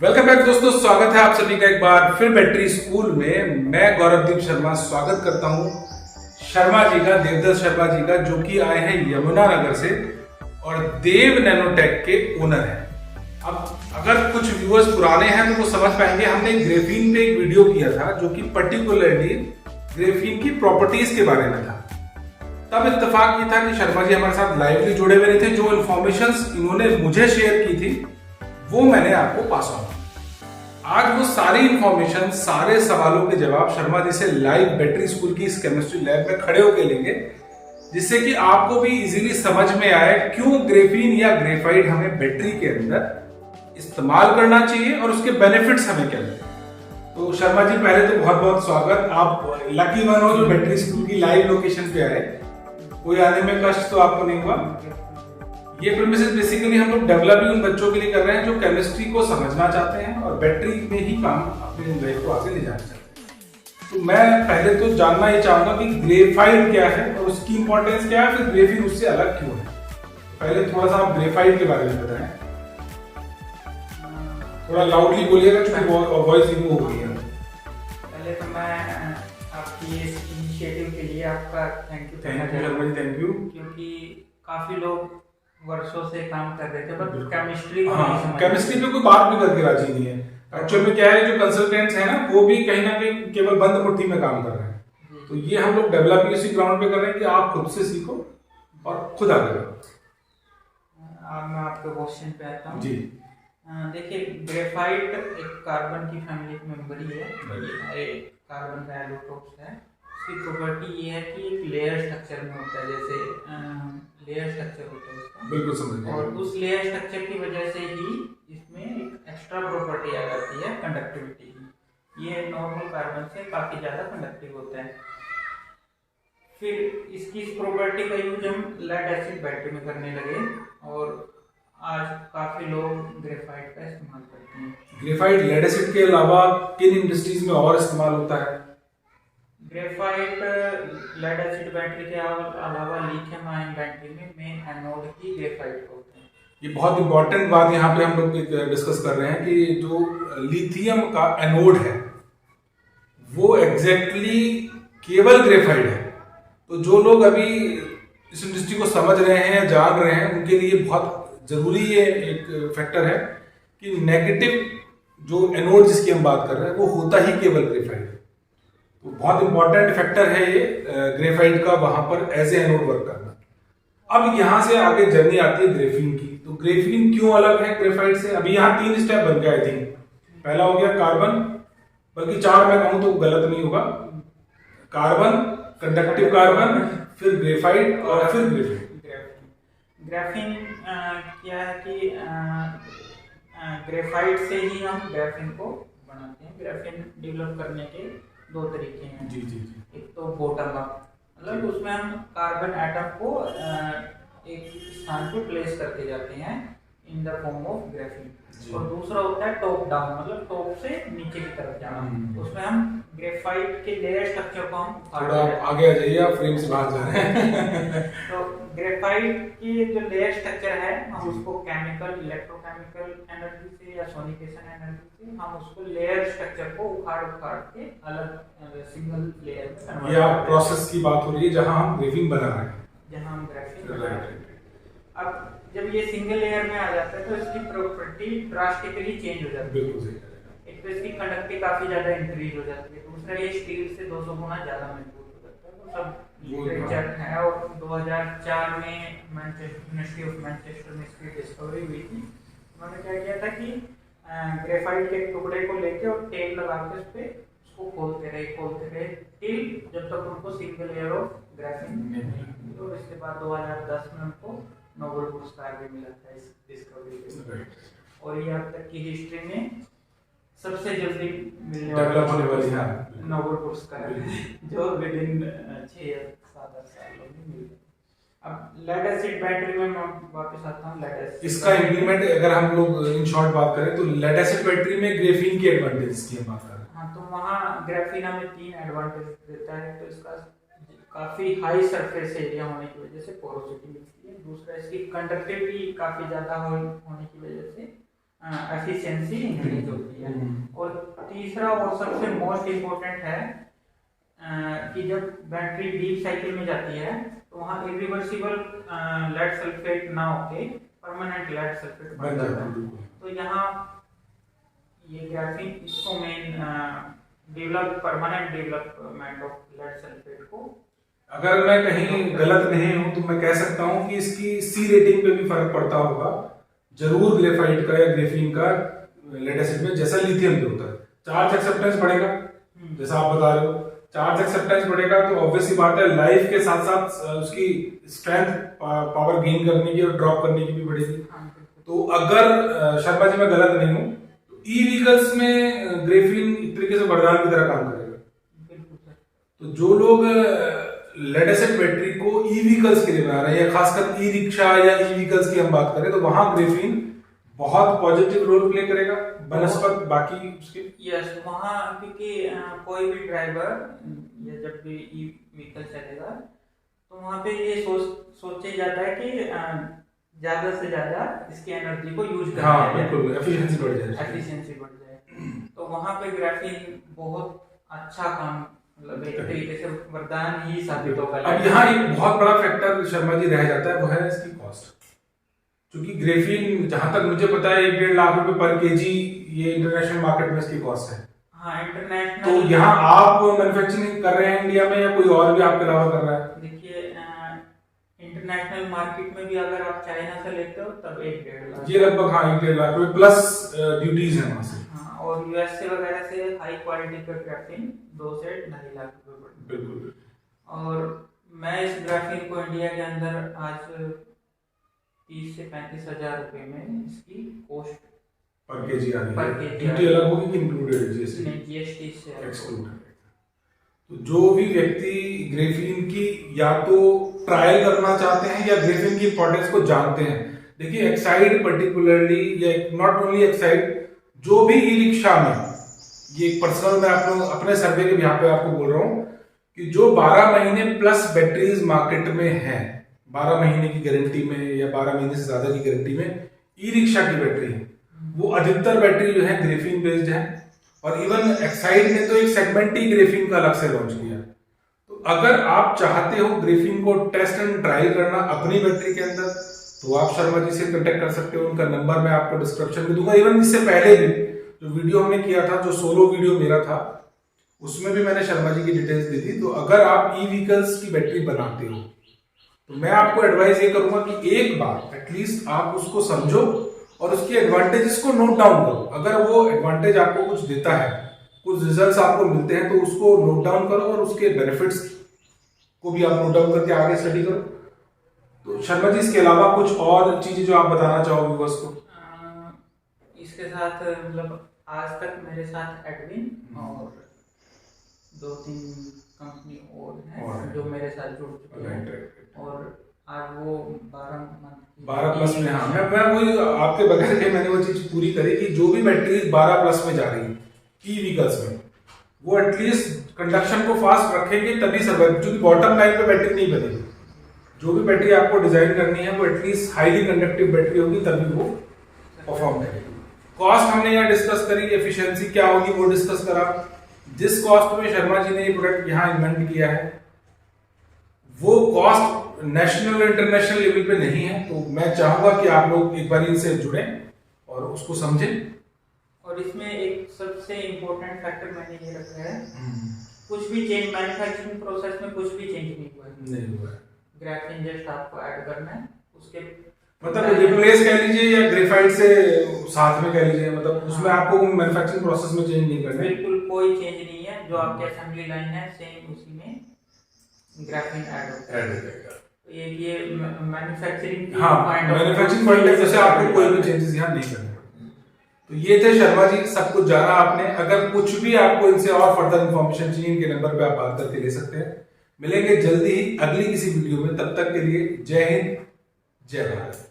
Welcome back दोस्तों, स्वागत है आप सभी का एक बार फिर बैटरी स्कूल में। मैं गौरवदीप शर्मा स्वागत करता हूं शर्मा जी का, देवदत्त शर्मा जी का, जो कि आए हैं यमुना नगर से और देव नैनोटेक के ओनर हैं। अब अगर कुछ व्यूअर्स पुराने हैं तो वो समझ पाएंगे, हमने ग्रेफीन पे एक वीडियो किया था जो कि पर्टिकुलरली ग्रेफीन की प्रॉपर्टीज के बारे में था। तब इत्तेफाक ये था कि शर्मा जी हमारे साथ लाइवली जुड़े हुए थे। जो इन्फॉर्मेशन इन्होंने मुझे शेयर की थी वो मैंने आपको पास ऑन। आज वो सारी इंफॉर्मेशन, सारे सवालों के जवाब शर्मा जी से लाइव बैटरी स्कूल की इस केमिस्ट्री लैब में खड़े होकर लेंगे, जिससे कि आपको भी इजीली समझ में आए क्यों ग्रेफीन या ग्रेफाइट हमें बैटरी के अंदर इस्तेमाल करना चाहिए और उसके बेनिफिट्स हमें क्या लगते हैं। तो शर्मा जी, पहले तो बहुत बहुत स्वागत। आप लकी वन हो जो बैटरी स्कूल की लाइव लोकेशन पे आए। कोई आने में कष्ट तो आपको नहीं हुआ। ये प्रीमिसेस बेसिकली हम लोग डेवलप उन बच्चों के लिए कर रहे हैं जो केमिस्ट्री को समझना चाहते हैं और बैटरी में ही काम अपनी लाइफ को आगे ले जाना चाहते हैं। तो मैं पहले तो जानना ही चाहूंगा कि ग्रेफाइट क्या है और उसकी इंपॉर्टेंस क्या है, फिर ग्रेफीन उससे अलग क्यों है। पहले थोड़ा सा आप ग्रेफाइट के बारे में बताएं। थोड़ा लाउडली बोलिएगा क्योंकि वॉइस रिमूव हो गई है। पहले तो मैं आपकी इस इनिशिएटिव के लिए आपका थैंक यू थैंक यू। क्योंकि काफी लोग वर्षों से काम कर रहे थे पर केमिस्ट्री केमिस्ट्री पे कोई बात भी करके राजी नहीं है। एक्चुअल में क्या है, जो कंसल्टेंट्स हैं ना वो भी कहीं ना कहीं केवल बंद मुट्ठी में काम कर रहे हैं। तो ये हम लोग डेवलप इसी ग्राउंड पे कर रहे हैं कि आप खुद से सीखो और खुद आगे बढ़ो। अब मैं आपके क्वेश्चन पे आता हूँ जी। देखिए, ग्रेफाइट एक कार्बन की फैमिली का मेंबर ही है। ये कार्बन का एलोटोप्स है। इसकी प्रॉपर्टी ये है कि एक लेयर स्ट्रक्चर में होता है, जैसे लेयर स्ट्रक्चर होता है उसका। बिल्कुल समझ गए। और उस लेयर स्ट्रक्चर की वजह से ही इसमें एक एक्स्ट्रा प्रॉपर्टी आ जाती है कंडक्टिविटी की। ये नॉर्मल कार्बन से काफी ज्यादा कंडक्टिव होता है। फिर इसकी इस प्रॉपर्टी का यूज हम लेड एसिड बैटरी में करने लगे और आज काफी लोग ग्रेफाइट का इस्तेमाल करते हैं। ग्रेफाइट लेड एसिड के अलावा किन इंडस्ट्रीज में और इस्तेमाल होता है? ग्रेफाइट लेड एसिड बैटरी के अलावा लिथियम आयन बैटरी में मेन एनोड ही ग्रेफाइट होते हैं। ये बहुत इंपॉर्टेंट बात यहाँ पे हम लोग डिस्कस कर रहे हैं कि जो लिथियम का एनोड है वो एग्जैक्टली केवल ग्रेफाइट है। तो जो लोग अभी इस इंडस्ट्री को समझ रहे हैं या जान रहे हैं उनके लिए बहुत जरूरी ये एक फैक्टर है कि नेगेटिव जो एनोड जिसकी हम बात कर रहे हैं वो होता ही केवल ग्रेफाइट है। तो बहुत इंपॉर्टेंट फैक्टर है ये ग्रेफाइट का वहां पर एज ए एनोड वर्क करना। अब यहां से आगे जर्नी आती है ग्रेफीन की। तो ग्रेफीन क्यों अलग है ग्रेफाइट से? अभी यहाँ 3 स्टेप बन गए आई थिंक। पहला हो गया कार्बन, बल्कि 4 मैं कहूं तो गलत नहीं होगा। कार्बन, कंडक्टिव कार्बन, फिर ग्रेफाइट और फिर ग्रेफीन क्या है कि ग्रेफाइट से ही हम ग्रेफीन को बनाते हैं। ग्रेफीन डेवलप करने के 2 तरीके हैं। जी जी जी। एक तो बॉटम अप, मतलब उसमें हम कार्बन एटम को एक स्थान पे प्लेस करके जाते हैं in the form of graphene. और दूसरा होता है टॉप डाउन, मतलब टॉप से नीचे की तरफ जाना। उसमें हम ग्रेफाइट के लेयर स्ट्रक्चर को हम थोड़ा आगे आ जाइए, आप फ्रेम से बाहर जा रहे हैं। तो ग्रेफाइट की जो लेयर स्ट्रक्चर है हम उसको केमिकल, इलेक्ट्रोकेमिकल एनर्जी से या सोनिकेशन एनर्जी से हम उसको लेयर स्ट्रक्चर को उखाड़ के अलग सिंगल लेयर में कन्वर्ट करते हैं। ये प्रोसेस की बात हो रही है जहां हम ग्रेफीन बना रहे हैं। जहां हम ग्रेफीन बना रहे हैं। अब जब ये सिंगल लेयर में आ जाता है तो इसकी प्रॉपर्टी ड्रास्टिकली चेंज हो जाती है। बिल्कुल सही। एक तो इसकी कंडक्टिविटी काफी ज्यादा इंक्रीज हो जाती है। दूसरा, ये स्टील से 200 गुना ज्यादा मजबूत हो जाता है। तो सब लिटरेचर है और 2004 में यूनिवर्सिटी ऑफ मैनचेस्टर में इसकी डिस्कवरी हुई थी। उन्होंने क्या किया था कि ग्रेफाइट के एक टुकड़े को लेके और टेप लगा के उस पे उसको खोलते रहे टिल जब तक उनको सिंगल लेयर ऑफ ग्रेफीन नहीं। तो इसके बाद 2010 में उनको नोबेल पुरस्कार भी मिला था इस डिस्कवरी के लिए। और ये अब तक की हिस्ट्री में सबसे जल्दी मिलने वाला नोबेल पुरस्कार जो विद इन 6-7 सालों में मिल गया। अब लेड एसिड बैटरी में मैं वापस आता हूँ। लेड एसिड इसका इंप्लीमेंट अगर हम लोग इन शॉर्ट बात करें तो लेड एसिड बैटरी में ग्रेफीन की एडवांटेज की बात करें। हाँ, तो वहाँ ग्रेफीन हमें 3 एडवांटेज देता है। तो इसका काफी हाई सरफेस एरिया होने की वजह से पोरोसिटी मिलती है। दूसरा, इसकी कंडक्टिविटी काफी ज्यादा होने की वजह से एफिशिएंसी इंक्रीज होती है। और तीसरा और सबसे मोस्ट इम्पोर्टेंट है कि जब बैटरी डीप साइकिल में जाती है तो वहाँ इरिवर्सिबल लेड सल्फेट ना होके परमानेंट लेड सल्फेट बन जाता है। तो यहाँ ये ग्राफीन इसको main permanent development of lead sulphate को। अगर मैं कहीं गलत नहीं हूं तो मैं कह सकता हूं कि इसकी सी रेटिंग पे भी फर्क पड़ता होगा जरूर, ग्रेफाइट का या ग्रेफीन का लेड एसिड में, जैसा लिथियम पे होता है। चार्ज एक्सेप्टेंस बढ़ेगा, जैसा आप बता रहे हो, चार्ज एक्सेप्टेंस बढ़ेगा तो ऑब्वियस सी बात है लाइफ के साथ साथ उसकी स्ट्रेंथ पावर गेन करने की और ड्रॉप करने की भी बढ़ेगी। तो अगर शर्मा जी मैं गलत नहीं हूं तो ई व्हीकल्स में ग्रेफीन एक तरीके से वरदान की तरह काम करेगा। तो जो लोग लेड एसिड बैटरी को ई व्हीकल्स के लिए बना रहे हैं, या खासकर ई रिक्शा या ई व्हीकल्स की हम बात करें, तो वहां ग्रेफीन बहुत पॉजिटिव रोल प्ले करेगा बनस्पत बाकी उसके। यस, वहाँ क्योंकि कोई भी ड्राइवर या जब भी ई व्हीकल चलेगा तो वहाँ पे ये सोचा जाता है कि ज्यादा से ज्यादा इसकी एनर्जी को यूज करना है। बिल्कुल, एफिशिएंसी बढ़ जाए। तो वहाँ पे ग्राफीन बहुत अच्छा काम, मतलब एक तरीके से वरदान ही साबित होगा। अब यहाँ एक बहुत बड़ा फैक्टर शर्मा जी रह जाता है, वो है इसकी कॉस्ट। क्योंकि ग्रेफीन जहां तक मुझे पता है 1-1.5 लाख रुपए पर केजी ये इंटरनेशनल मार्केट में इसकी कॉस्ट है। हाँ, इंटरनेशनल। तो यहाँ आप मैन्युफैक्चरिंग कर रहे हैं इंडिया में, या कोई और भी आपके अलावा कर रहा है? देखिए, इंटरनेशनल मार्केट में भी अगर आप चाइना से लेते हो तब 1-1.5 लाख, ये लगभग 1-1.5 लाख रुपए प्लस ड्यूटीज है वहां से। हाँ, और यूएसए वगैरह से हाई क्वालिटी का ग्राफीन 2 से 2.5 लाख रुपए पड़ता है। बिल्कुल। और मैं इस ग्राफीन को इंडिया के अंदर आज 30 से 35 हजार रुपए में इसकी कॉस्ट पर केजी आ रही पर है। केजी ड्यूटी अलग होगी कि इंक्लूडेड जीएसटी? नहीं, जीएसटी से एक्सक्लूड। तो जो भी व्यक्ति ग्रेफीन की या तो ट्रायल करना चाहते हैं या ग्रेफीन की इंपॉर्टेंस को जानते हैं, देखिए एक्साइड पर्टिकुलरली, या नॉट ओनली एक्साइड, जो भी ई रिक्शा में, ये एक पर्सनल मैं आप लोग अपने सर्वे के यहाँ पे आपको बोल रहा हूँ कि जो 12 महीने प्लस बैटरीज मार्केट में है, 12 महीने की गारंटी में या 12 महीने से ज्यादा की गारंटी में ई रिक्शा की बैटरी है, वो अधिकतर बैटरी जो है ग्रेफीन बेस्ड है। और इवन एक्साइड ने तो एक सेगमेंट ही ग्रेफीन का अलग से लॉन्च किया। तो अगर आप चाहते हो ग्रेफीन को टेस्ट एंड ट्रायल करना अपनी बैटरी के अंदर, तो आप शर्मा जी से कांटेक्ट कर सकते हो। उनका नंबर मैं आपको डिस्क्रिप्शन में दूंगा। इवन इससे पहले भी जो वीडियो हमने किया था, जो सोलो वीडियो मेरा था, उसमें भी मैंने शर्मा जी की डिटेल्स दी थी। तो अगर आप ई व्हीकल्स की बैटरी बनाते हो तो मैं आपको एडवाइस ये करूंगा कि एक बार एटलीस्ट आप उसको समझो और उसके एडवांटेजेस को नोट डाउन करो। अगर वो एडवांटेज आपको कुछ देता है, कुछ रिजल्ट्स आपको मिलते हैं, तो उसको नोट डाउन करो और उसके बेनिफिट्स को भी आप नोट डाउन करके आगे स्टडी करो। तो शर्मा जी, इसके अलावा कुछ और चीजें जो आप बताना चाहो व्यूअर्स को? इसके साथ मतलब आज तक मेरे साथ एडविन और 2-3 कंपनी और हैं जो मेरे साथ जुड़ चुके हैं, और आज वो 12 प्लस में। हाँ, मैं वही आपके बगैर के मैंने वो चीज पूरी करी कि जो भी बैटरी 12 प्लस में जा रही है ई व्हीकल्स में, वो एटलीस्ट कंडक्शन को फास्ट रखेंगे तभी सर्वाइव, क्योंकि बॉटम लाइन पे बैटरी नहीं बनेगी। जो भी बैटरी आपको डिजाइन करनी है वो एटलीस्ट हाईली कंडक्टिव बैटरी होगी, तभी वो परफॉर्म करेगी। कॉस्ट हमने यहाँ डिस्कस करी, एफिशिएंसी क्या होगी वो डिस्कस करा। जिस कॉस्ट में शर्मा जी ने ये प्रोडक्ट यहाँ इन्वेंट किया है, वो कॉस्ट नेशनल और इंटरनेशनल लेवल पे नहीं है। तो मैं चाहूंगा कि आप लोग एक बार इनसे जुड़ें और उसको समझें। और इसमें एक सबसे इम्पोर्टेंट फैक्टर मैंने ये रखा है, कुछ भी चेंज मैन्युफैक्चरिंग प्रोसेस में कुछ भी चेंज नहीं हुआ है। ग्राफीन जस्ट आपको ऐड करना है, उसके मतलब रिप्लेस कह लीजिए या ग्रेफाइट से साथ में कह लीजिए, मतलब उसमें आपको मैन्युफैक्चरिंग प्रोसेस में चेंज नहीं करना है। बिल्कुल कोई चेंज नहीं है, जो आपके असेंबली लाइन है सेम उसी में ग्राफीन ऐड होता है। तो ये मैन्युफैक्चरिंग, हाँ, मैन्युफैक्चरिंग पॉइंट ऑफ व्यू से आपको कोई भी चेंजेस यहाँ नहीं करने। तो ये थे शर्मा जी, सब कुछ जाना आपने। अगर कुछ भी आपको इनसे और फर्दर इन्फॉर्मेशन चाहिए, इनके नंबर पे आप बात करके ले सकते हैं। मिलेंगे जल्दी ही अगली किसी वीडियो में, तब तक के लिए जय हिंद, जय भारत।